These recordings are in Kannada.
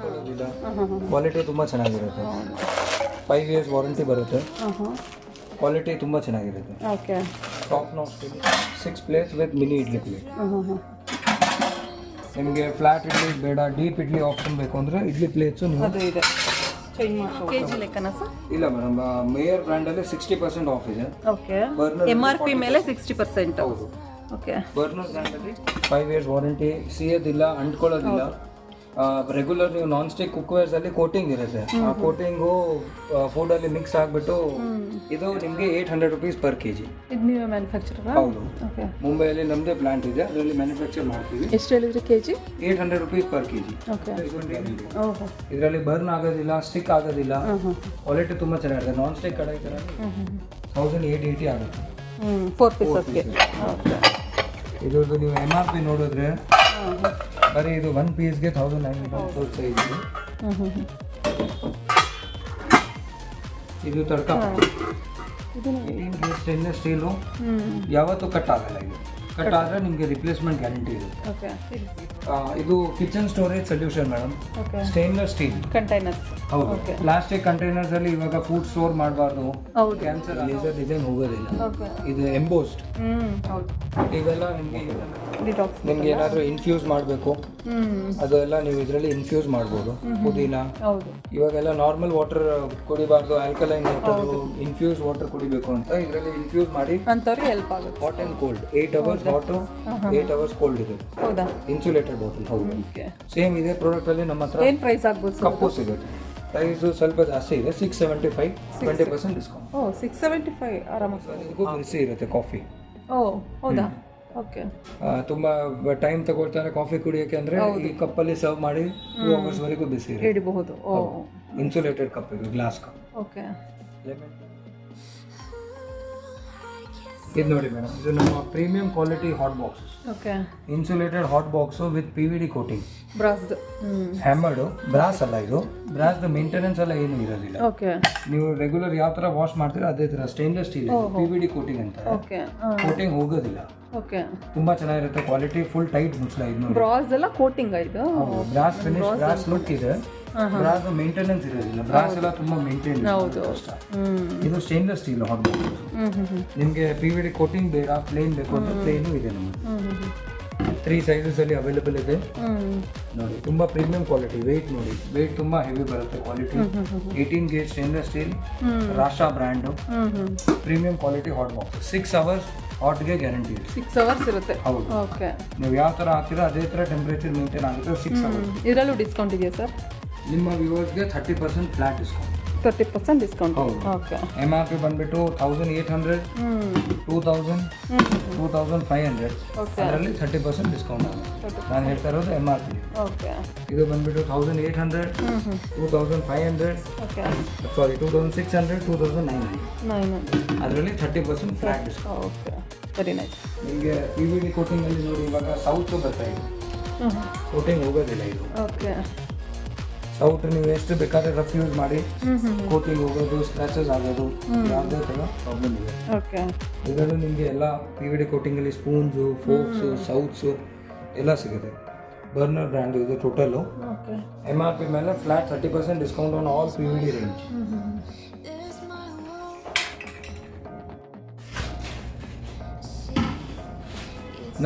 ಕೊಡೋದಿಲ್ಲ. ಕ್ವಾಲಿಟಿ ತುಂಬ ಚೆನ್ನಾಗಿರುತ್ತೆ. 5 years ವಾರಂಟಿ ಬರುತ್ತೆ. ಕ್ವಾಲಿಟಿ ತುಂಬ ಚೆನ್ನಾಗಿರುತ್ತೆ. Okay. Top not 6 plates with mini idli plate. ನಿಮಗೆ ಫ್ಲಾಟ್ ಇಡ್ಲಿ ಬೇಡ, ಡೀಪ್ ಇಡ್ಲಿ ಆಪ್ಷನ್ ಬೇಕು ಅಂದರೆ ಇಡ್ಲಿ ಪ್ಲೇಟ್ಸು ನೀವು ಅದು ಇದೆ, ಚೇಂಜ್ ಮಾಡ್ಕೊ. ಕೆಜಿ ಲೆಕ್ಕನಾ ಸರ್? ಇಲ್ಲ ಮೇಡಮ್, ಮೇಯರ್ ಬ್ರ್ಯಾಂಡಲ್ಲಿ 60% ಆಫ್ ಇದೆ. ಓಕೆ. ಬರ್ನರ್ MRP ಮೇಲೆ 60%. ಹೌದು. ಓಕೆ. ಬರ್ನರ್ ಬ್ರ್ಯಾಂಡಲ್ಲಿ 5 years ವಾರಂಟಿ, ಸಿಯೋದಿಲ್ಲ, ಅಂಟ್ಕೊಳ್ಳೋದಿಲ್ಲ. ರೆಗ್ಯುಲರ್ ನೀವು ನಾನ್ ಸ್ಟಿಕ್ ಕುಕ್ವೇರ್ಸಲ್ಲಿ ಕೋಟಿಂಗ್ ಇರುತ್ತೆ. ಆ ಕೋಟಿಂಗು ಫುಡಲ್ಲಿ ಮಿಕ್ಸ್ ಆಗಿಬಿಟ್ಟು ಇದು ನಿಮಗೆ 800 rupees per kg. ಇದು ನೀವೇ ಮ್ಯಾನುಫ್ಯಾಕ್ಚರ್? ಹೌದು. ಓಕೆ. ಮುಂಬೈಯಲ್ಲಿ ನಮ್ಮದೇ ಪ್ಲಾಂಟ್ ಇದೆ, ಅದರಲ್ಲಿ ಮ್ಯಾನುಫ್ಯಾಕ್ಚರ್ ಮಾಡ್ತೀವಿ. ಎಷ್ಟು ಹೇಳಿದ್ರಿ KG? 800 rupees per kg. Okay. ಓಹೋ. ಇದರಲ್ಲಿ ಬರ್ನ್ ಆಗೋದಿಲ್ಲ, ಸ್ಟಿಕ್ ಆಗೋದಿಲ್ಲ. ಕ್ವಾಲಿಟಿ ತುಂಬ ಚೆನ್ನಾಗಿದೆ. ನಾನ್ ಸ್ಟಿಕ್ ಕಡಾಯಿ ಥರ 1880 ಆಗುತ್ತೆ. 4 ಪೀಸಸ್ಗೆ. ಓಕೆ. ಇದ್ರದ್ದು ನೀವು MRP ನೋಡಿದ್ರೆ ಬರೀ ಇದು 1 pieceಗೆ 1900 ಸೈಜ್. ಇದು ತಡ್ಕ ಸ್ಟೇನ್ಲೆಸ್ ಸ್ಟೀಲು, ಯಾವತ್ತೂ ಕಟ್ ಆಗಲ್ಲ. ಇದು ಕಟ್ ಆದರೆ ನಿಮಗೆ ರಿಪ್ಲೇಸ್ಮೆಂಟ್ ಗ್ಯಾರಂಟಿ ಇದೆ. ಓಕೆ. ಇದು kitchen storage solution madam. Okay. Stainless steel containers. ಹೌದು. ಪ್ಲಾಸ್ಟಿಕ್ ಕಂಟೈನರ್ಸ್ ಅಲ್ಲಿ ಇವಾಗ ಫುಡ್ ಸ್ಟೋರ್ ಮಾಡಬಾರ್ದು. ಹೌದು. ಕ್ಯಾನ್ಸರ್ ಲೇಸರ್ ಡಿಸೈನ್ ಹೋಗೋದಿಲ್ಲ. ಓಕೆ. ಇದು ಎಂಬೋಸ್ಡ್. ಹೌದು. ಇವೆಲ್ಲ ನಿಮಗೆ ಡಿಟಾಕ್ಸ್. ನಿಮ್ಗೆ ಏನಾದರೂ ಇನ್ಫ್ಯೂಸ್ ಮಾಡಬೇಕು ಅದೆಲ್ಲ ನೀವು ಇದರಲ್ಲಿ ಇನ್ಫ್ಯೂಸ್ ಮಾಡ್ಬೋದು. ಪುದೀನ. ಹೌದು. ಇವಾಗೆಲ್ಲ ನಾರ್ಮಲ್ ವಾಟರ್ ಕುಡಿಬಾರ್ದು, ಆಲ್ಕಲೈನ್ ವಾಟರ್, ಇನ್ಫ್ಯೂಸ್ ವಾಟರ್ ಕುಡಿಬೇಕು ಅಂತ ಇದರಲ್ಲಿ ಇನ್ಫ್ಯೂಸ್ ಮಾಡಿ ಅಂಥವ್ರಿಗೆ ಹೆಲ್ಪ್ ಆಗುತ್ತೆ. Hot and cold 8 hours hot, 8 hours cold ಇದೆ. ಹೌದಾ? Insulated bottle. ಹೌದು. ಓಕೆ. ಸೇಮ್ ಇದೇ ಪ್ರಾಡಕ್ಟ್ ಅಲ್ಲಿ ನಮ್ಮ ಹತ್ರ ಏನು ಪ್ರೈಸ್ ಆಗ್ಬೋದು ಸರ್? ಕಪ್ಪು ಸಿಗುತ್ತೆ. ಪ್ರೈಸ್ ಸ್ವಲ್ಪ ಜಾಸ್ತಿ ಇದೆ, 675, 20% ಡಿಸ್ಕೌಂಟ್. ಓ, 675 ಆರಾಮಾಗಿ. ಇದಕ್ಕೂ ಬಿಸಿ ಇರುತ್ತೆ ಕಾಫಿ. ಓ, ಹೌದಾ? ಓಕೆ. ತುಂಬಾ ಟೈಮ್ ತಗೊಳ್ತಾರೆ ಕಾಫಿ ಕುಡಿಯೋಕೆ ಅಂದ್ರೆ ಈ ಕಪ್ಪಲ್ಲಿ ಸರ್ವ್ ಮಾಡಿ 2 hours ವರೆಗೂ ಬಿಸಿ ಇರುತ್ತೆ. ಇಡಬಹುದು. ಓ, ಇನ್ಸುಲೇಟೆಡ್ ಕಪ್ ಇದು, ಗ್ಲಾಸ್ ಕಪ್. ಓಕೆ. ಇದು ನೋಡಿ ಮೇಡಮ್, ಇದು ನಮ್ಮ premium quality hot box. Okay. Insulated hot box with PVD coating. ಬ್ರಾಸ್ದು. ಹ್ಯಾಮರ್ಡ್ ಬ್ರಾಸ್ ಅಲ್ಲ ಇದು. ಬ್ರಾಸ್ ಮೇಂಟೆನೆನ್ಸ್ ಎಲ್ಲ ಏನು ಇರೋದಿಲ್ಲ. ಓಕೆ. ನೀವು ರೆಗ್ಯುಲರ್ ಯಾವ ತರ ವಾಶ್ ಮಾಡ್ತೀರಾ ಅದೇ ತರ ಸ್ಟೇನ್ಲೆಸ್ ಸ್ಟೀಲ್, PVD ಕೋಟಿಂಗ್ ಅಂತ. ಓಕೆ. ಕೋಟಿಂಗ್ ಹೋಗೋದಿಲ್ಲ. ಓಕೆ. ತುಂಬಾ ಚೆನ್ನಾಗಿರುತ್ತೆ ಕ್ವಾಲಿಟಿ, ಫುಲ್ ಟೈಟ್ ಮುಚ್ಚಲ. ಇದು ನೋಡಿ, ಬ್ರಾಸ್ ಎಲ್ಲ ಕೋಟಿಂಗ್ ಇದು. ಬ್ರಾಸ್ ಫಿನಿಶ್, ಬ್ರಾಸ್ ಲುಕ್ ಇದೆ. ಬ್ರಾಸ್ ಮೇಂಟೆನೆನ್ಸ್ ಇರೋದಿಲ್ಲ. ಬ್ರಾಸ್ ಎಲ್ಲ ತುಂಬಾ ಮೇಂಟೈನ್ ಕಷ್ಟ. ಇದು ಸ್ಟೇನ್ಲೆಸ್ ಸ್ಟೀಲ್ ಹಾಟ್ ಬಾಕ್ಸ್. ನಿಮಗೆ PVD ಕೋಟಿಂಗ್ ಬೇಡ, ಪ್ಲೇನ್ ಬೇಕು ಅಂದ್ರೆ ಪ್ಲೇನು ಇದೆ ನಮಗೆ. 3 sizes ಅಲ್ಲಿ ಅವೈಲೇಬಲ್ ಇದೆ. ನೋಡಿ, ತುಂಬಾ ಪ್ರೀಮಿಯಂ ಕ್ವಾಲಿಟಿ. ವೆಯ್ಟ್ ನೋಡಿ, ವೆಯ್ಟ್ ತುಂಬಾ ಹೆವಿ ಬರುತ್ತೆ. ಕ್ವಾಲಿಟಿ 18 gauge ಸ್ಟೇನ್ಲೆಸ್ ಸ್ಟೀಲ್, ರಾಶಾ brand. Premium quality hot box. 6 hours ಹಾಟ್ಗೆ ಗ್ಯಾರಂಟಿ ಇದೆ. 6 hours ಇರುತ್ತೆ. ಹೌದು. ಓಕೆ. ನೀವು ಯಾವ ಥರ ಹಾಕ್ತೀರಾ ಅದೇ ಥರ ಟೆಂಪ್ರೇಚರ್ ಮೇಂಟೈನ್ ಆಗುತ್ತೆ. 6 hours. ಇದರಲ್ಲೂ ಡಿಸ್ಕೌಂಟ್ ಇದೆಯಾ ಸರ್? ನಿಮ್ಮ ವ್ಯೂವರ್ಸ್ಗೆ 30% ಫ್ಲಾಟ್ ಡಿಸ್ಕೌಂಟ್. 30% ಡಿಸ್ಕೌಂಟ್. ಹೌದು. ಓಕೆ. MRP ಬಂದ್ಬಿಟ್ಟು 1800, 2000, 2500. ಅದರಲ್ಲಿ 30% ಡಿಸ್ಕೌಂಟ್ ಆಗುತ್ತೆ. ನಾನು ಹೇಳ್ತಾ ಇರೋದು MRP. ಓಕೆ. ಇದು ಬಂದ್ಬಿಟ್ಟು 1800, 2500, ಓಕೆ. ಸಾರಿ 2600, 2900. 900. ಅದರಲ್ಲಿ 30% flat discount. Okay. Very nice. ನಿಮಗೆ PVD ಕೋಟಿಂಗಲ್ಲಿ ನೋಡಿ, ಇವಾಗ ಸೌತ್ ಬರ್ತಾ ಇದೆ. ಕೋಟಿಂಗ್ ಹೋಗೋದಿಲ್ಲ ಇದು. ಓಕೆ. ಸೌಟ್ ನೀವು ಎಷ್ಟು ಬೇಕಾದ್ರೆ ರಫ್ ಯೂಸ್ ಮಾಡಿ, ಕೋಟಿಂಗ್ ಹೋಗೋದು, ಸ್ಕ್ರಾಚಸ್ ಆಗೋದು, ಯಾವುದೇ ಥರ ಪ್ರಾಬ್ಲಮ್ ಇದೆ. ಓಕೆ. ಇದರಲ್ಲೂ ನಿಮಗೆ ಎಲ್ಲ PVD ಕೋಟಿಂಗಲ್ಲಿ ಸ್ಪೂನ್ಸು, ಫೋಕ್ಸು, ಸೌಟ್ಸು ಎಲ್ಲ ಸಿಗುತ್ತೆ. ಬರ್ನರ್ ಬ್ರ್ಯಾಂಡ್ ಇದು ಟೋಟಲು. ಓಕೆ. MRP ಮೇಲೆ flat 30% discount on all PVD range.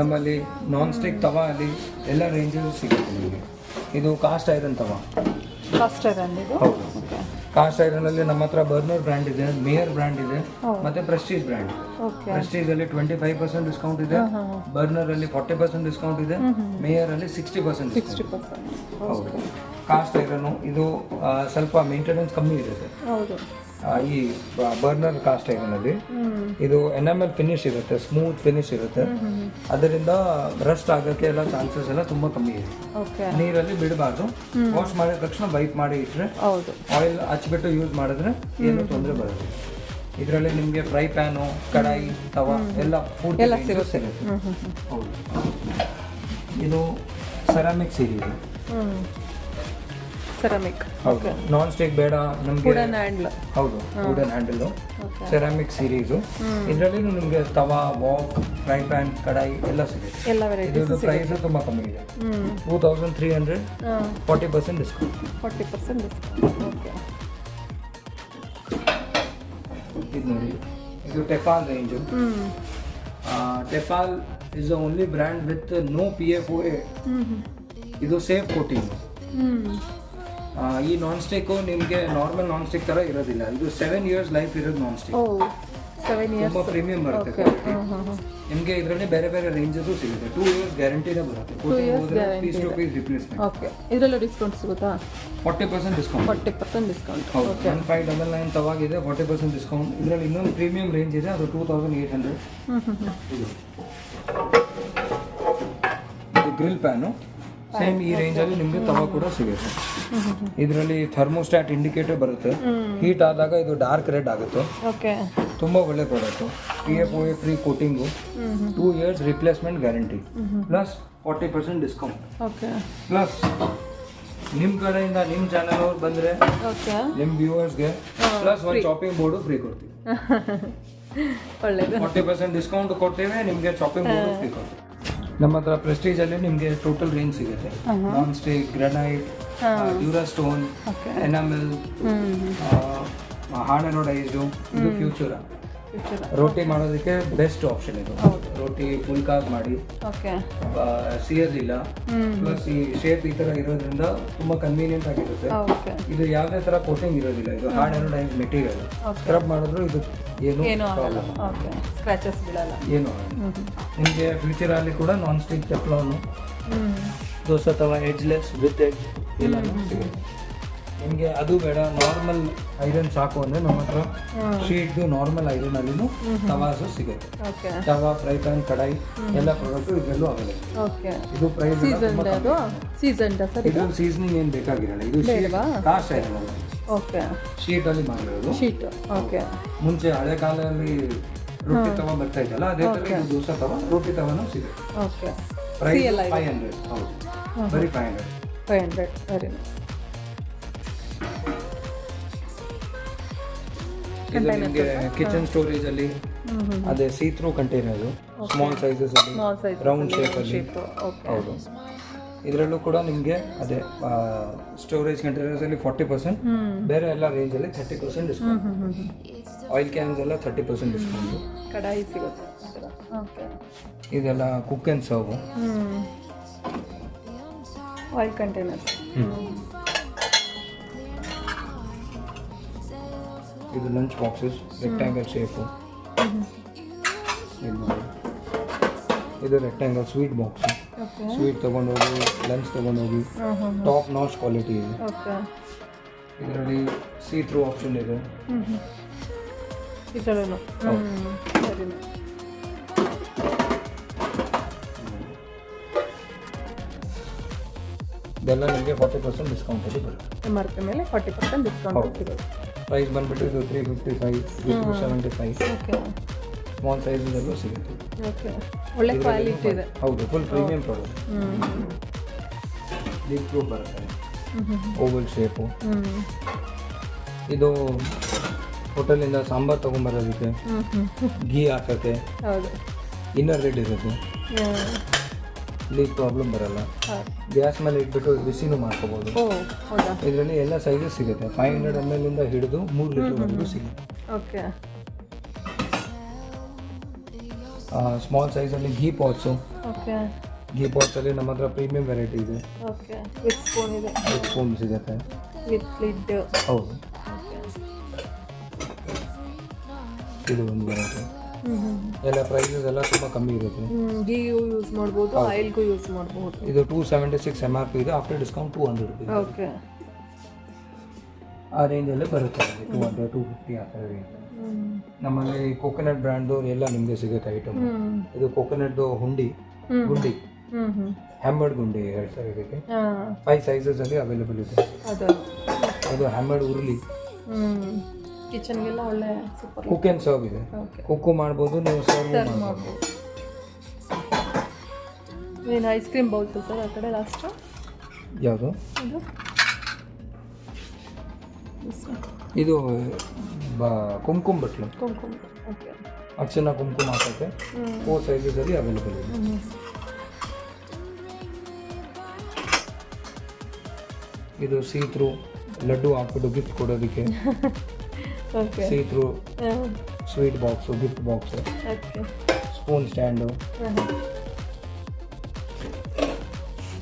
ನಮ್ಮಲ್ಲಿ ನಾನ್ ಸ್ಟಿಕ್ ತವಾ ಅಲ್ಲಿ ಎಲ್ಲ ರೇಂಜಸ್ ಸಿಗುತ್ತೆ ನಿಮಗೆ. ಇದು ಕಾಸ್ಟ್ ಐರನ್ ತವಾ. ಕಾಸ್ಟ್ ಐರನ್ ಇದು? ಹೌದು. ಓಕೆ. ಕಾಸ್ಟ್ ಐರನಲ್ಲಿ ನಮ್ಮ ಹತ್ರ ಬರ್ನರ್ ಬ್ರ್ಯಾಂಡ್ ಇದೆ, ಮೇಯರ್ ಬ್ರ್ಯಾಂಡ್ ಇದೆ, ಮತ್ತೆ ಪ್ರೆಸ್ಟೀಜ್ ಬ್ರ್ಯಾಂಡ್ ಇದೆ. ಓಕೆ. ಪ್ರೆಸ್ಟೀಜ್ ಅಲ್ಲಿ 25% ಡಿಸ್ಕೌಂಟ್ ಇದೆ, ಬರ್ನರ್ ಅಲ್ಲಿ 40% ಡಿಸ್ಕೌಂಟ್ ಇದೆ, ಮೇಯರ್ ಅಲ್ಲಿ 60% ಡಿಸ್ಕೌಂಟ್. 60%. ಹೌದು. ಕಾಸ್ಟ್ ಐರನ್ನು ಇದು ಸ್ವಲ್ಪ ಮೇಂಟೆನೆನ್ಸ್ ಕಮ್ಮಿ ಇರುತ್ತೆ. ಹೌದು. ಈ ಬರ್ನರ್ ಕಾಸ್ಟ್ ಐರನಲ್ಲಿ ಇದು ಎನಾಮೆಲ್ ಫಿನಿಶ್ ಇರುತ್ತೆ, ಸ್ಮೂತ್ ಫಿನಿಶ್ ಇರುತ್ತೆ. ಅದರಿಂದ ರಸ್ಟ್ ಆಗೋಕ್ಕೆ ಎಲ್ಲ ಚಾನ್ಸಸ್ ಎಲ್ಲ ತುಂಬ ಕಮ್ಮಿ ಇದೆ. ಓಕೆ. ನೀರಲ್ಲಿ ಬಿಡಬಾರ್ದು. ವಾಶ್ ಮಾಡಿದ ತಕ್ಷಣ ವೈಪ್ ಮಾಡಿ ಇಟ್ಟರೆ, ಹೌದು, ಆಯಿಲ್ ಹಚ್ಬಿಟ್ಟು ಯೂಸ್ ಮಾಡಿದ್ರೆ ಏನು ತೊಂದರೆ ಬರೋದು. ಇದರಲ್ಲಿ ನಿಮಗೆ ಫ್ರೈ ಪ್ಯಾನು, ಕಡಾಯಿ, ತವಾ ಎಲ್ಲ ಫುಡ್ ಎಲ್ಲ ಸಿಗುತ್ತೆ. ಹೌದು. ಇದು ಸೆರಾಮಿಕ್ ಸೀರೀಸ್. ಸೆರಾಮಿಕ್. ಹೌದು. ನಾನ್ ಸ್ಟಿಕ್ ಬೇಡ ನಮಗೆ. Wooden handle. ಹೌದು, wooden handle. Okay. Ceramic series. ಇದರಲ್ಲಿ ನಿಮಗೆ ತವಾ, ವಾಕ್, ಫ್ರೈ ಪ್ಯಾನ್, ಕಡಾಯಿ ಎಲ್ಲ ಸಿಗುತ್ತೆ. ಎಲ್ಲ ವೆರೈಟೀಸ್. ಇದು ಪ್ರೈಸ್ ತುಂಬ ಕಮ್ಮಿ ಇದೆ. 2300, 40% ಡಿಸ್ಕೌಂಟ್. 40% ಡಿಸ್ಕೌಂಟ್. ಓಕೆ. ಇದು ನೋಡಿ, ಇದು Tefal range. Tefal is the only brand with no PFOA. ಇದು ಸೇಫ್ ಕೋಟಿಂಗ್. ಈ ನಾನ್ ಸ್ಟಿಕ್ಕು ನಿಮಗೆ ನಾರ್ಮಲ್ ನಾನ್ ಸ್ಟಿಕ್ ಥರ ಇರೋದಿಲ್ಲ. ಇದು 7 years ಲೈಫ್ ಇರೋದು ನಾನ್ ಸ್ಟಿಕ್. 7 years. ತುಂಬ ಪ್ರೀಮಿಯಂ ಬರುತ್ತೆ. ನಿಮಗೆ ಇದರಲ್ಲಿ ಬೇರೆ ಬೇರೆ ರೇಂಜಸ್ಸು ಸಿಗುತ್ತೆ. 2 years ಗ್ಯಾರಂಟಿನೇ ಬರುತ್ತೆ. 2 years piece to piece replacement. Okay. ಇದರಲ್ಲೂ ಡಿಸ್ಕೌಂಟ್ ಸಿಗುತ್ತಾ? 40% ಡಿಸ್ಕೌಂಟ್. 40% ಡಿಸ್ಕೌಂಟ್. ಹೌದು. 1599 ತವಾಗಿದೆ, 40% ಡಿಸ್ಕೌಂಟ್. ಇದರಲ್ಲಿ ಇನ್ನೊಂದು ಪ್ರೀಮಿಯಂ ರೇಂಜ್ ಇದೆ, ಅದು 2800. ಇದು ಗ್ರಿಲ್ ಪ್ಯಾನು ಸೇಮ್ ಈ ರೇಂಜಲ್ಲಿ ನಿಮಗೆ ತವಾ ಕೂಡ ಸಿಗುತ್ತೆ. ಇದರಲ್ಲಿ ಥರ್ಮೋಸ್ಟಾಟ್ ಇಂಡಿಕೇಟರ್ ಬರುತ್ತೆ. ಹೀಟ್ ಆದಾಗ ಇದು ಡಾರ್ಕ್ ರೆಡ್ ಆಗುತ್ತೆ. ಓಕೆ. ತುಂಬ ಒಳ್ಳೆ product. PFOA free coating, 2 years replacement guarantee, plus 40% discount. Okay. Plus ನಿಮ್ಮ ಕಡೆಯಿಂದ ನಿಮ್ಮ ಚಾನಲ್ ಅವ್ರು ಬಂದರೆ ಓಕೆ, ನಿಮ್ಮ ವ್ಯೂವರ್ಸ್ಗೆ ಪ್ಲಸ್ ಒಂದು ಚಾಪಿಂಗ್ ಬೋರ್ಡು ಫ್ರೀ ಕೊಡ್ತೀವಿ. ಒಳ್ಳೆಯದು. 40% ಡಿಸ್ಕೌಂಟ್ ಕೊಡ್ತೇವೆ, ನಿಮಗೆ ಚಾಪಿಂಗ್ ಬೋರ್ಡು ಫ್ರೀ ಕೊಡ್ತೀವಿ. ನಮ್ಮ ಹತ್ರ ಪ್ರೆಸ್ಟೀಜಲ್ಲಿ ನಿಮಗೆ ಟೋಟಲ್ ರೇಂಜ್ ಸಿಗುತ್ತೆ. Non stick, granite, dura stone, enamel, hard anodised. ಇದು ಫ್ಯೂಚರ. ರೋಟಿ ಮಾಡೋದಕ್ಕೆ ಬೆಸ್ಟ್ ಆಪ್ಷನ್ ಇದು. ರೋಟಿ ಫುಲ್ ಕಾಸ್ ಮಾಡಿ ಸಿಯೋದಿಲ್ಲ. ಪ್ಲಸ್ ಈ ಶೇಪ್ ಈ ತರ ಇರೋದ್ರಿಂದ ತುಂಬಾ ಕನ್ವೀನಿಯಂಟ್ ಆಗಿರುತ್ತೆ. ಇದು ಯಾವುದೇ ತರ ಕೋಟಿಂಗ್ ಇರೋದಿಲ್ಲ. ಇದು ಹಾರ್ಡ್ ಅನೋಡೈಸ್ ಮೆಟೀರಿಯಲ್. ಸ್ಕ್ರಬ್ ಮಾಡಿದ್ರು ಇದು ಏನು ಪ್ರಾಬ್ಲಮ್ ಸ್ಕ್ರಾಚಸ್ ಬೀಳಲ್ಲ, ಏನು ಆಗಲ್ಲ. ನಿಮಗೆ ಫ್ಯೂಚರ್ ಅಲ್ಲಿ ಕೂಡ ನಾನ್ ಸ್ಟಿಕ್ ಟೆಫ್ಲಾನು, ದೋಸೆ ತವಾ ಎಡ್ಜ್ಲೆಸ್ ವಿತ್ ಎಡ್ಜ್ ಎಲ್ಲನೂ ಸಿಗುತ್ತೆ. ನಿಮಗೆ ಅದು ಬೇಡ, ನಾರ್ಮಲ್ ಐರನ್ ಸಾಕು ಅಂದರೆ ನಮ್ಮ ಹತ್ರ ಶೀಟ್ದು ನಾರ್ಮಲ್ ಐರನ್ ಅಲ್ಲಿನೂ ತವಾಸು ಸಿಗುತ್ತೆ. ತವಾ, ಫ್ರೈ ಪ್ಯಾನ್, ಕಡಾಯಿ ಎಲ್ಲ ಪ್ರಾಡಕ್ಟು ಇದರಲ್ಲೂ ಅವೈಲೇಬಲ್. ಇದು ಪ್ರೈಸ್ ಇದು ಸೀಸನಿಂಗ್ ಏನು ಬೇಕಾಗಿರಲ್ಲ. ಇದು ಕಾಸ್ಟ್ ಐರನ್ ಅಲ್ಲ, ಶೀಟಲ್ಲಿ ಮಾಡಿರೋದು. ಮುಂಚೆ ಹಳೆ ಕಾಲದಲ್ಲಿ ರೊಟ್ಟಿ ತವಾ ಬರ್ತಾ ಇದ್ದಲ್ಲ, ಅದೇ ಥರ ಇದು ದೋಸೆ ತವಾ, ರೊಟ್ಟಿ ತವಾನು ಸಿಗುತ್ತೆ. ಪ್ರೈಸ್ 500. ಹೌದು, ಬರೀ 500. Very nice. ಇದು ನಿಮಗೆ ಕಿಚನ್ ಸ್ಟೋರೇಜ್ ಅಲ್ಲಿ ಅದೇ see through container, small sizes ಅಲ್ಲಿ, ರೌಂಡ್ ಶೇಪ್ ಅಲ್ಲಿ. ಹೌದು, ಇದರಲ್ಲೂ ಕೂಡ ನಿಮಗೆ ಅದೇ ಸ್ಟೋರೇಜ್ ಕಂಟೈನರ್ಸ್ ಅಲ್ಲಿ 40%, ಬೇರೆ ಎಲ್ಲ ರೇಂಜ್ ಅಲ್ಲಿ 30% ಡಿಸ್ಕೌಂಟ್. ಆಯಿಲ್ ಕ್ಯಾನ್ಸ್ ಎಲ್ಲ 30% ಡಿಸ್ಕೌಂಟ್. ಕಡಾಯಿ ಸಿಗುತ್ತೆ. ಇದೆಲ್ಲ cook and serve oil containers. ಇದು ಲಂಚ್ ಬಾಕ್ಸಸ್, ರೆಕ್ಟ್ಯಾಂಗಲ್ ಶೇಪು. ಇದು ರೆಕ್ಟ್ಯಾಂಗಲ್ ಸ್ವೀಟ್ ಬಾಕ್ಸ್. ಸ್ವೀಟ್ ತೊಗೊಂಡೋಗಿ ಲಂಚ್ ತೊಗೊಂಡೋಗಿ ಟಾಪ್ ನಾಚ್ ಕ್ವಾಲಿಟಿ ಇದೆ. ಇದರಲ್ಲಿ ಸೀ ಥ್ರೂ ಆಪ್ಷನ್ ಇದೆ. ಇದೆಲ್ಲ ನಿಮಗೆ 40% ಡಿಸ್ಕೌಂಟಲ್ಲಿ ಬರುತ್ತೆ. MRP ಮೇಲೆ 40% ಡಿಸ್ಕೌಂಟ್ ಸಿಗುತ್ತೆ. ಪ್ರೈಸ್ ಬಂದ್ಬಿಟ್ಟು ಇದು 355, 275. ಸ್ಮಾಲ್ ಸೈಜಲ್ಲೂ ಸಿಗುತ್ತೆ. ಒಳ್ಳೆ ಕ್ವಾಲಿಟಿ ಇದೆ. ಹೌದು, full premium product. Leak proof ಬರುತ್ತೆ. Oval shape. ಇದು ಹೋಟೆಲಿಂದ ಸಾಂಬಾರು ತೊಗೊಂಬರೋದಕ್ಕೆ, ಘೀ ಹಾಕೋಕ್ಕೆ, ಇನ್ನರ್ ರೆಡ್ ಇರುತ್ತೆ. ಲೀಕ್ ಪ್ರಾಬ್ಲಮ್ ಬರಲ್ಲ. ಗ್ಯಾಸ್ ಮೇಲೆ ಇಟ್ಬಿಟ್ಟು ಬಿಸಿನೂ ಮಾಡ್ಕೋಬೋದು. ಇದರಲ್ಲಿ ಎಲ್ಲ ಸೈಜಸ್ ಸಿಗುತ್ತೆ. 500 ml ಇಂದ ಹಿಡಿದು 3 ಲೀಟರ್ವರೆಗೂ ಸಿಗುತ್ತೆ. ಸ್ಮಾಲ್ ಸೈಜಲ್ಲಿ ಘೀ ಪಾಟ್ಸು. ಘೀ ಪಾಟ್ಸಲ್ಲಿ ನಮ್ಮ ಹತ್ರ ಪ್ರೀಮಿಯಂ ವೆರೈಟಿ ಇದೆ. ವಿತ್ ಸ್ಪೂನ್ ಸಿಗುತ್ತೆ. ಹೌದು, ಇದು ಒಂದು ವೆರೈಟಿ. ಎಲ್ಲ ಪ್ರೈಸಸ್ ಎಲ್ಲ ತುಂಬ ಕಮ್ಮಿ ಇರುತ್ತೆ. ಗೀಗೂ ಯೂಸ್ ಮಾಡ್ಬೋದು, ಆಯಿಲ್ಗೂ ಯೂಸ್ ಮಾಡ್ಬೋದು. ಇದು 276 MRP ಇದೆ. After discount 200 rupees. ಓಕೆ, ಆ ರೇಂಜಲ್ಲೇ ಬರುತ್ತೆ. 200, 250 ಆ ಥರ ರೇಂಜ್. ನಮ್ಮಲ್ಲಿ ಕೋಕೋನಟ್ ಬ್ರ್ಯಾಂಡ್ದು ಎಲ್ಲ ನಿಮಗೆ ಸಿಗುತ್ತೆ ಐಟಮ್. ಇದು ಕೋಕೋನಟ್ದು ಗುಂಡಿ, ಹ್ಯಾಮರ್ಡ್ ಗುಂಡಿ ಹೇಳ್ತಾರೆ ಇದಕ್ಕೆ. 5 ಸೈಜಸಲ್ಲಿ ಅವೈಲೇಬಲ್ ಇದೆ. ಅದು ಹ್ಯಾಮರ್ಡ್ ಉರುಳಿ. ಕಿಚನ್ಗೆಲ್ಲ ಒಳ್ಳೆ ಸೂಪರ್. ಕುಕ್ ಆ್ಯಂಡ್ ಸರ್ವ್ ಇದೆ. ಕುಕ್ಕು ಮಾಡ್ಬೋದು, ನೀವು ಸರ್ವ್ ಮಾಡ್ಬೋದು. ಏನು ಐಸ್ ಕ್ರೀಮ್ ಬೌಲ್ ಸರ್ ಆ ಕಡೆ ಲಾಸ್ಟ್ ಯಾವುದು? ಇದು ಕುಂಕುಮ ಬಟ್ಲು, ಕುಂಕುಮ. ಓಕೆ. ಅಕ್ಷನ ಕುಂಕುಮ ಹಾಕೋಕ್ಕೆ 4 ಸೈಜಸಲ್ಲಿ ಅವೈಲೇಬಲ್ ಇದೆ. ಇದು ಸೀತ್ರು ಲಡ್ಡು ಹಾಕ್ಬಿಟ್ಟು ಗಿಫ್ಟ್ ಕೊಡೋದಕ್ಕೆ. ಓಕೆ. ಸೀತ್ರು sweet box, gift box, okay. Spoon stand.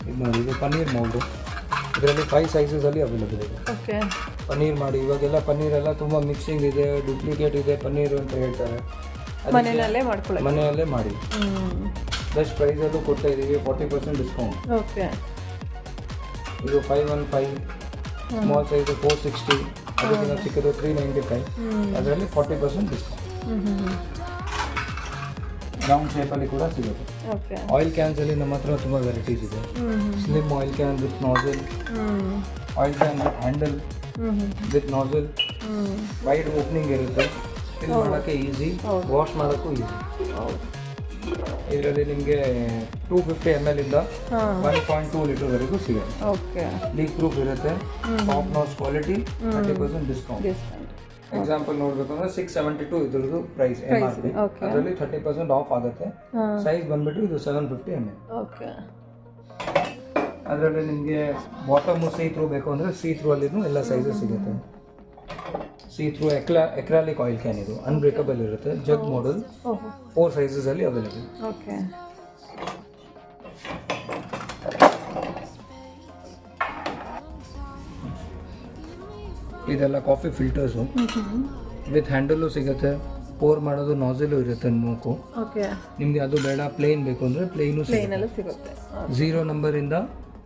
ಇದು ನೋಡಿ, ಇದು ಪನ್ನೀರ್ ಮೌಲ್ಡು. ಇದರಲ್ಲಿ 5 ಸೈಜಸಲ್ಲಿ ಅವೈಲೇಬಲ್ ಇದೆ. ಓಕೆ. ಪನ್ನೀರ್ ಮಾಡಿ ಇವಾಗೆಲ್ಲ ಪನ್ನೀರೆಲ್ಲ ತುಂಬ ಮಿಕ್ಸಿಂಗ್ ಇದೆ, ಡೂಪ್ಲಿಕೇಟ್ ಇದೆ ಪನ್ನೀರು ಅಂತ ಹೇಳ್ತಾರೆ. ಮನೆಯಲ್ಲೇ ಮಾಡ್ಕೊಳ್ಳಿ. ಮನೆಯಲ್ಲೇ ಮಾಡಿ ಬೆಸ್ಟ್ ಪ್ರೈಸಲ್ಲೂ ಕೊಡ್ತಾ ಇದ್ದೀವಿ, 40% ಡಿಸ್ಕೌಂಟ್. ಓಕೆ. ಇದು 515, ಸ್ಮಾಲ್ ಸೈಜು 460, ಅದಕ್ಕಿಂತ ಚಿಕ್ಕದು 395, ಅದರಲ್ಲಿ 40% ಡಿಸ್ಕೌಂಟ್. ರೌಂಡ್ ಶೇಪಲ್ಲಿ ಕೂಡ ಸಿಗುತ್ತೆ. ಓಕೆ. ಆಯಿಲ್ ಕ್ಯಾನ್ಸಲ್ಲಿ ನಮ್ಮ ಹತ್ರ ತುಂಬ ವೆರೈಟೀಸ್ ಇದೆ. Slim oil can with nasal, oil can with handle with nasal, wide opening ಇರುತ್ತೆ, ಫಿಲ್ ಮಾಡೋಕ್ಕೆ ಈಸಿ, ವಾಶ್ ಮಾಡೋಕ್ಕೂ ಈಸಿ. ಇದರಲ್ಲಿ ನಿಮಗೆ 250 ml ಇಂದ 1.2 ಲೀಟರ್ವರೆಗೂ ಸಿಗುತ್ತೆ. ಓಕೆ. ಲೀಕ್ ಪ್ರೂಫ್ ಇರುತ್ತೆ, top notch quality, 30% discount. Example ನೋಡಬೇಕು ಅಂದರೆ 672 ಇದ್ರದ್ದು ಪ್ರೈಸ್ MRP, ಅದರಲ್ಲಿ 30% ಆಫ್ ಆಗುತ್ತೆ. ಸೈಜ್ ಬಂದ್ಬಿಟ್ಟು ಇದು 750 ml. ಓಕೆ. ಅದರಲ್ಲಿ ನಿಮಗೆ ಬಾಟಮ್ ಸೀ ಥ್ರೂ ಬೇಕು ಅಂದರೆ ಸೀ ಥ್ರೂ ಅಲ್ಲಿನೂ ಎಲ್ಲ ಸೈಜಸ್ ಸಿಗುತ್ತೆ. See through acrylic oil can, ಇದು ಅನ್ಬ್ರೇಕಬಲ್ ಇರುತ್ತೆ, ಜಗ್ ಮಾಡೆಲ್, 4 ಸೈಜಸಲ್ಲಿ ಅವೈಲೇಬಲ್. ಓಕೆ. ಇದೆಲ್ಲ ಕಾಫಿ ಫಿಲ್ಟರ್ಸು ವಿತ್ ಹ್ಯಾಂಡಲ್ಲು ಸಿಗುತ್ತೆ, ಪೋರ್ ಮಾಡೋದು ನಾಸಲು ಇರುತ್ತೆ ಮೂಕು. ಓಕೆ. ನಿಮಗೆ ಅದು ಬೇಡ ಪ್ಲೇನ್ ಬೇಕು ಅಂದರೆ ಪ್ಲೇನು ಸಿಗುತ್ತೆ. 0 ನಂಬರಿಂದ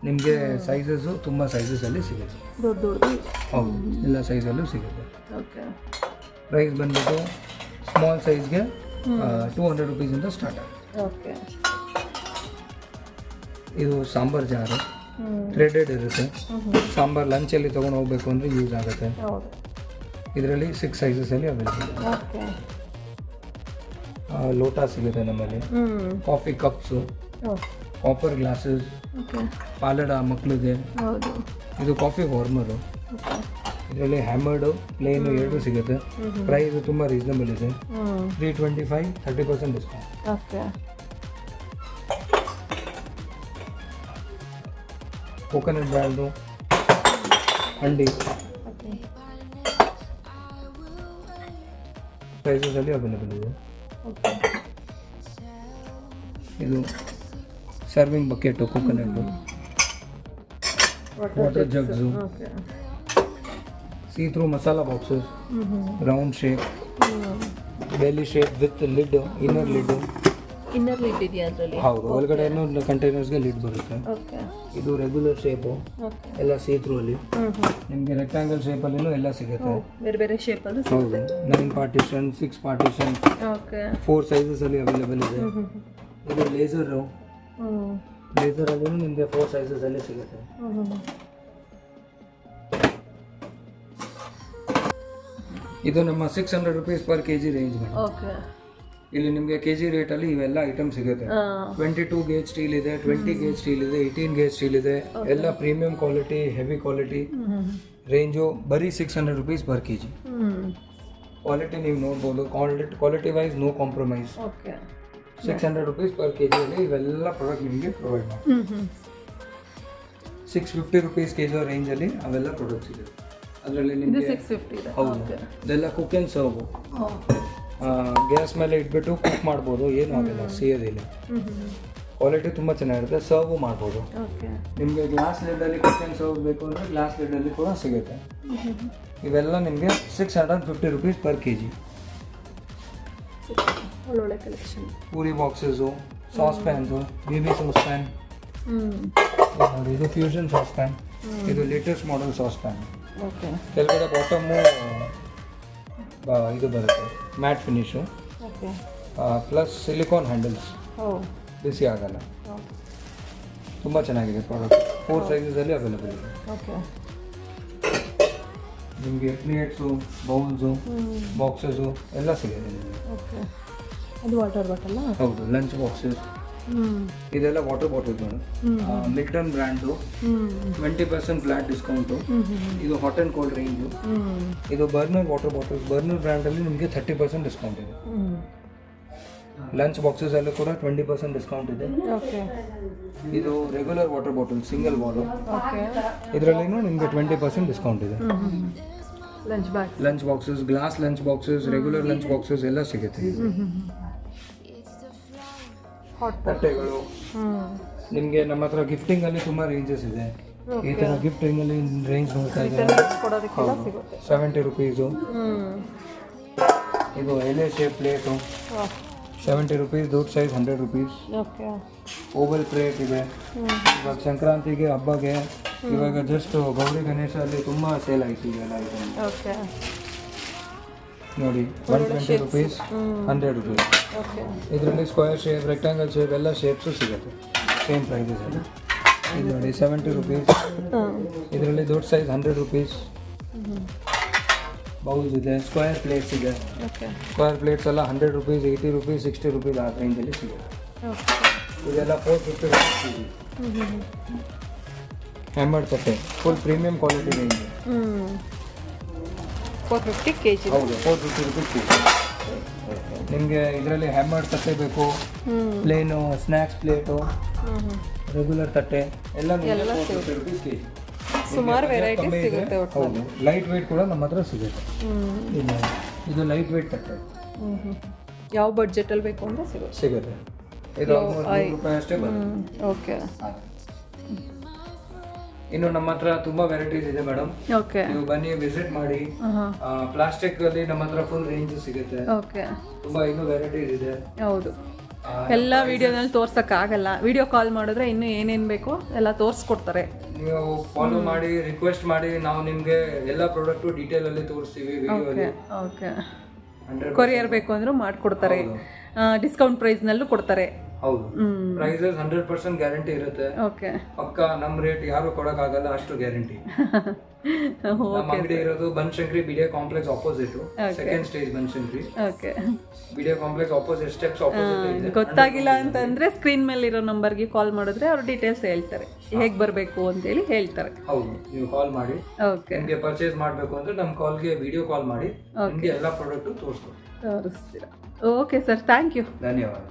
ನಿಮಗೆ ಸೈಜಸ್ಸು ತುಂಬ ಸೈಜಸಲ್ಲಿ ಸಿಗುತ್ತೆ. ದೊಡ್ಡ ಹೌದು, ಎಲ್ಲ ಸೈಜಲ್ಲೂ ಸಿಗುತ್ತೆ. ಓಕೆ. ಪ್ರೈಸ್ ಬಂದ್ಬಿಟ್ಟು ಸ್ಮಾಲ್ ಸೈಜ್ಗೆ 200 ರುಪೀಸಿಂದ ಸ್ಟಾರ್ಟ್ ಆಗುತ್ತೆ. ಓಕೆ. ಇದು ಸಾಂಬಾರ್ ಜಾರು, ಥ್ರೆಡೆಡ್ ಇರುತ್ತೆ, ಸಾಂಬಾರ್ ಲಂಚಲ್ಲಿ ತೊಗೊಂಡು ಹೋಗಬೇಕು ಅಂದರೆ ಯೂಸ್ ಆಗುತ್ತೆ. ಇದರಲ್ಲಿ 6 ಸೈಜಸಲ್ಲಿ ಅವೈಲೇಬಲ್. ಓಕೆ. ಲೋಟ ಸಿಗುತ್ತೆ ನಮ್ಮಲ್ಲಿ, ಕಾಫಿ ಕಪ್ಸು, ಕಾಪರ್ ಗ್ಲಾಸಸ್, ಪಾಲಡ ಮಕ್ಕಳಿಗೆ. ಇದು ಕಾಫಿ ವಾರ್ಮರು. ಇದರಲ್ಲಿ ಹ್ಯಾಮರ್ಡು ಪ್ಲೇನು 2 ಸಿಗುತ್ತೆ. ಪ್ರೈಸ್ ತುಂಬ ರೀಸನಬಲ್ ಇದೆ, 325, 30% ಡಿಸ್ಕೌಂಟ್. ಓಕೆ. ಕೋಕೋನಟ್ ಬ್ರ್ಯಾಂಡು ಅಂಡಿ ಪ್ರೈಸಸಲ್ಲಿ ಅವೈಲೇಬಲ್ ಇದೆ. ಇದು serving bucket, coconut, water jugs, see through masala boxes, round shape, belly shape with lid, inner lid ಇದೆಯಾ ಅದರಲ್ಲಿ? ಹೌದು, ಒಳಗಡೆ ಕಂಟೈನರ್ಸ್ಗೆ ಲಿಡ್ ಬರುತ್ತೆ. ಓಕೆ. ಇದು ರೆಗ್ಯುಲರ್ ಶೇಪು, ಎಲ್ಲ ಸೀ ಥ್ರೂ ಅಲ್ಲಿ. ನಿಮಗೆ ರೆಕ್ಟಾಂಗಲ್ ಶೇಪಲ್ಲಿನೂ ಎಲ್ಲ ಸಿಗುತ್ತೆ, ಬೇರೆ ಬೇರೆ ಶೇಪಲ್ಲಿ. ಹೌದು, 9 ಪಾರ್ಟಿಷನ್, 6 ಪಾರ್ಟಿಷನ್, ಓಕೆ. 4 ಸೈಜಸಲ್ಲಿ ಅವೈಲೇಬಲ್ ಇದೆ. ಇದು ಲೇಸರು, ಲೇಸರಲ್ಲೂ ನಿಮಗೆ 4 ಸೈಜಸಲ್ಲಿ ಸಿಗುತ್ತೆ. ಇದು ನಮ್ಮ 600 rupees per KG range. Okay. ಇಲ್ಲಿ ನಿಮಗೆ ಕೆಜಿ ರೇಟಲ್ಲಿ ಇವೆಲ್ಲ ಐಟಮ್ ಸಿಗುತ್ತೆ. 22 ಗೇಜ್ ಸ್ಟೀಲ್ ಇದೆ, 20 ಗೇಜ್ ಸ್ಟೀಲ್ ಇದೆ, 18 ಗೇಜ್ ಸ್ಟೀಲ್ ಇದೆ, ಎಲ್ಲ premium quality, heavy quality. Range ಬರೀ 600 ರುಪೀಸ್ ಪರ್ ಕೆಜಿ. ಕ್ವಾಲಿಟಿ ನೀವು ನೋಡ್ಬೋದು, quality wise no compromise. 600 rupees per ಕೆಜಿಯಲ್ಲಿ ಇವೆಲ್ಲ ಪ್ರಾಡಕ್ಟ್ ನಿಮಗೆ ಪ್ರೊವೈಡ್ ಮಾಡಿ. 650 ರುಪೀಸ್ ಕೆಜಿ ರೇಂಜಲ್ಲಿ ಅವೆಲ್ಲ ಪ್ರಾಡಕ್ಟ್ಸ್ ಇದೆ. ಅದರಲ್ಲಿ ನಿಮಗೆ 650 ಇದೆ. ಹೌದು, ಇದೆಲ್ಲ ಕುಕ್ ಆ್ಯಂಡ್ ಸರ್ವ್. ಗ್ಯಾಸ್ ಮೇಲೆ ಇಟ್ಬಿಟ್ಟು ಕುಕ್ ಮಾಡ್ಬೋದು, ಏನೂ ಆಗಲ್ಲ, ಸಿಯೋದಿಲ್ಲ. ಕ್ವಾಲಿಟಿ ತುಂಬ ಚೆನ್ನಾಗಿರುತ್ತೆ, ಸರ್ವು ಮಾಡ್ಬೋದು. ನಿಮಗೆ ಗ್ಲಾಸ್ ಲಿಡ್ಡಲ್ಲಿ ಕುಕ್ ಆ್ಯಂಡ್ ಸರ್ವ್ ಬೇಕು ಅಂದರೆ ಗ್ಲಾಸ್ ಲಿಡ್ಡಲ್ಲಿ ಕೂಡ ಸಿಗುತ್ತೆ. ಇವೆಲ್ಲ ನಿಮಗೆ 650 ರುಪೀಸ್ ಪರ್ ಕೆಜಿ. ಒಳ್ಳೊಳ್ಳೆ collection. Puri boxes, sauce pans, baby sauce pan, ಇದು ಫ್ಯೂಷನ್ ಸಾಸ್ ಪ್ಯಾನ್, ಇದು ಲೇಟೆಸ್ಟ್ ಮಾಡೆಲ್ ಸಾಸ್ ಪ್ಯಾನ್. ಕೆಳಗಡೆ ಬಾಟಮು ಇದು ಬರುತ್ತೆ, matt finish, plus silicone handles, ಬಿಸಿ ಆಗಲ್ಲ. ತುಂಬ ಚೆನ್ನಾಗಿದೆ ಪ್ರಾಡಕ್ಟ್. 4 ಸೈಜಸಲ್ಲಿ ಅವೈಲೇಬಲ್ ಇದೆ. ನಿಮಗೆ ಪ್ಲೇಟ್ಸು, ಬೌಲ್ಸು, ಬಾಕ್ಸಸ್ಸು ಎಲ್ಲ ಸಿಗುತ್ತೆ ನಿಮಗೆ. ಅದು ವಾಟರ್ ಬಾಟಲ್. ಹೌದು, ಲಂಚ್ ಬಾಕ್ಸಸ್, ಇದೆಲ್ಲ water bottle Milton brand 20% flat discount. ಇದು ಹಾಟ್ ಆ್ಯಂಡ್ ಕೋಲ್ಡ್ ರೇಂಜು. ಇದು ಬರ್ನರ್ ವಾಟರ್ ಬಾಟಲ್ಸ್. ಬರ್ನರ್ ಬ್ರ್ಯಾಂಡಲ್ಲಿ ನಿಮಗೆ 30% ಡಿಸ್ಕೌಂಟ್ ಇದೆ. ಲಂಚ್ ಬಾಕ್ಸಸ್ ಎಲ್ಲ ಕೂಡ 20% ಡಿಸ್ಕೌಂಟ್ ಇದೆ. ಇದು regular water bottle single bottle. ಇದರಲ್ಲಿನೂ ನಿಮಗೆ 20% ಡಿಸ್ಕೌಂಟ್ ಇದೆ. Lunch boxes, glass lunch boxes, regular lunch boxes ಎಲ್ಲ ಸಿಗುತ್ತೆ. ತಟ್ಟೆಗಳು ನಿಮಗೆ ನಮ್ಮ ಹತ್ರ ಗಿಫ್ಟಿಂಗ್ ಅಲ್ಲಿ ತುಂಬಾ ರೇಂಜಸ್ ಇದೆ. ಈ ತರ ಗಿಫ್ಟಿಂಗ್ ಅಲ್ಲಿ ರೇಂಜ್ ನೋಡ್ತಾ ಇದ್ದಾರೆ 70 ರುಪೀಸು. ಇದು ಎಲೆ ಶೇಪ್ ಪ್ಲೇಟು 70 ರುಪೀಸ್. ದೊಡ್ಡ ಸೈಜ್ 100 ರುಪೀಸ್. ಓವಲ್ ಪ್ಲೇಟ್ ಇದೆ. ಇವಾಗ ಸಂಕ್ರಾಂತಿಗೆ ಹಬ್ಬಗೆ ಇವಾಗ ಜಸ್ಟ್ ಗೌರಿ ಗಣೇಶ ಅಲ್ಲಿ ತುಂಬಾ ಸೇಲ್ ಆಯ್ತು ಇದೆಲ್ಲ ನೋಡಿ. 120 ರುಪೀಸ್, 100 ರುಪೀಸ್. ಇದರಲ್ಲಿ ಸ್ಕ್ವೇರ್ ಶೇಪ್, ರೆಕ್ಟಾಂಗಲ್ ಶೇಪ್ ಎಲ್ಲ ಶೇಪ್ಸು ಸಿಗುತ್ತೆ. ಸೇಮ್ ಪ್ರೈಸಸ್ ಇದೆ. ಇದು ನೋಡಿ 70 ರುಪೀಸ್. ಇದರಲ್ಲಿ ದೊಡ್ಡ ಸೈಜ್ 100 ರುಪೀಸ್. ಬೌಲ್ಸ್ ಇದೆ, ಸ್ಕ್ವೇರ್ ಪ್ಲೇಟ್ಸ್ ಇದೆ. ಸ್ಕ್ವೇರ್ ಪ್ಲೇಟ್ಸ್ ಎಲ್ಲ 100 ರುಪೀಸ್, 80 ರುಪೀಸ್, 60 ರುಪೀಸ್ ಆ ರೇಂಜಲ್ಲಿ ಸಿಗುತ್ತೆ. ಇದೆಲ್ಲ 450 ರುಪೀಸ್. ಹ್ಯಾಮರ್ಡ್ ತಟ್ಟೆ full premium quality range. 450 kg. ಹೌದು, 450 ರುಪೀಸ್ ಕೆಜಿ. ನಿಮಗೆ ಇದರಲ್ಲಿ ಹ್ಯಾಮರ್ಡ್ ತಟ್ಟೆ ಬೇಕು, ಪ್ಲೇನು ಸ್ನ್ಯಾಕ್ಸ್ ಪ್ಲೇಟು, ರೆಗ್ಯುಲರ್ ತಟ್ಟೆ ಎಲ್ಲ 450 ರುಪೀಸ್ ಕೆಜಿ. ಸುಮಾರು ವೆರೈಟೀಸ್ ಸಿಗುತ್ತೆ. ಹೌದು, ಲೈಟ್ ವೇಟ್ ಕೂಡ ನಮ್ಮ ಹತ್ರ ಸಿಗುತ್ತೆ. ಇದು ಲೈಟ್ ವೇಟ್ ತಟ್ಟೆ. ಯಾವ ಬಡ್ಜೆಟಲ್ಲಿ ಬೇಕು ಅಂದರೆ ಸಿಗುತ್ತೆ. ಇದು ₹100 ಅಷ್ಟೇ ಬರುತ್ತೆ. ಓಕೆ. ಇನ್ನು ನಮ್ಮ ಹತ್ರ ತುಂಬಾ ವೆರೈಟೀಸ್ ಇದೆ ಮೇಡಮ್. ನೀವು ಬನ್ನಿ, ವಿಸಿಟ್ ಮಾಡಿ. ಪ್ಲಾಸ್ಟಿಕ್ ಅಲ್ಲಿ ನಮ್ಮ ಹತ್ರ ಫುಲ್ ರೇಂಜ್ ಸಿಗುತ್ತೆ. ತುಂಬಾ ಇನ್ನೂ ವೆರೈಟೀಸ್ ಇದೆ. ಹೌದು, ಎಲ್ಲ ವಿಡಿಯೋನಲ್ಲಿ ತೋರ್ಸಕ್ ಆಗಲ್ಲ. ವಿಡಿಯೋ ಕಾಲ್ ಮಾಡಿದ್ರೆ ಇನ್ನು ಏನೇನ್ ಬೇಕೋ ಎಲ್ಲ ತೋರಿಸ್ಕೊಡ್ತಾರೆ. ನೀವು ಫಾಲೋ ಮಾಡಿ, ರಿಕ್ವೆಸ್ಟ್ ಮಾಡಿ, ನಾವು ನಿಮ್ಗೆ ಎಲ್ಲ ಪ್ರಾಡಕ್ಟ್ ಡೀಟೇಲ್ ಅಲ್ಲಿ ತೋರಿಸ್ತೀವಿ ವಿಡಿಯೋಲಿ. ಕೊರಿಯರ್ ಬೇಕು ಅಂದ್ರೂ ಮಾಡ್ಕೊಡ್ತಾರೆ. ಡಿಸ್ಕೌಂಟ್ ಪ್ರೈಸ್ ನಲ್ಲೂ ಕೊಡ್ತಾರೆ. ಹೌದು, ಪ್ರೈಸಸ್ 100% ಗ್ಯಾರಂಟಿ ಇರುತ್ತೆ. ಪಕ್ಕ ನಮ್ಮ ರೇಟ್ ಯಾರು ಕೊಡಕ್ ಆಗಲ್ಲ, ಅಷ್ಟು ಗ್ಯಾರಂಟಿ. ನಮ್ಮ ಅಂಗಡಿ ಇರೋದು Banashankari BDA complex opposite, second stage Banashankari. BDA complex opposite, steps opposite ಇದೆ. ಗೊತ್ತಾಗಿಲ್ಲ ಅಂತಂದ್ರೆ ಸ್ಕ್ರೀನ್ ಮೇಲೆ ಇರೋ ನಂಬರ್ಗೆ ಕಾಲ್ ಮಾಡಿದ್ರೆ ಅವ್ರು ಡೀಟೇಲ್ಸ್ ಹೇಳ್ತಾರೆ, ಹೇಗ್ ಬರ್ಬೇಕು ಅಂತ ಹೇಳಿ ಹೇಳ್ತಾರೆ. ಹೌದು, ನೀವು ಕಾಲ್ ಮಾಡಿ. ನಿಮ್ಗೆ ಪರ್ಚೇಸ್ ಮಾಡ್ಬೇಕು ಅಂದ್ರೆ ನಮ್ಮ ಕಾಲ್ಗೆ ವಿಡಿಯೋ ಕಾಲ್ ಮಾಡಿ ನಿಮ್ಗೆ ಎಲ್ಲ ಪ್ರಾಡಕ್ಟ್ ತೋರಿಸ್ತೀರಾ. Okay sir, thank you. ಧನ್ಯವಾದ.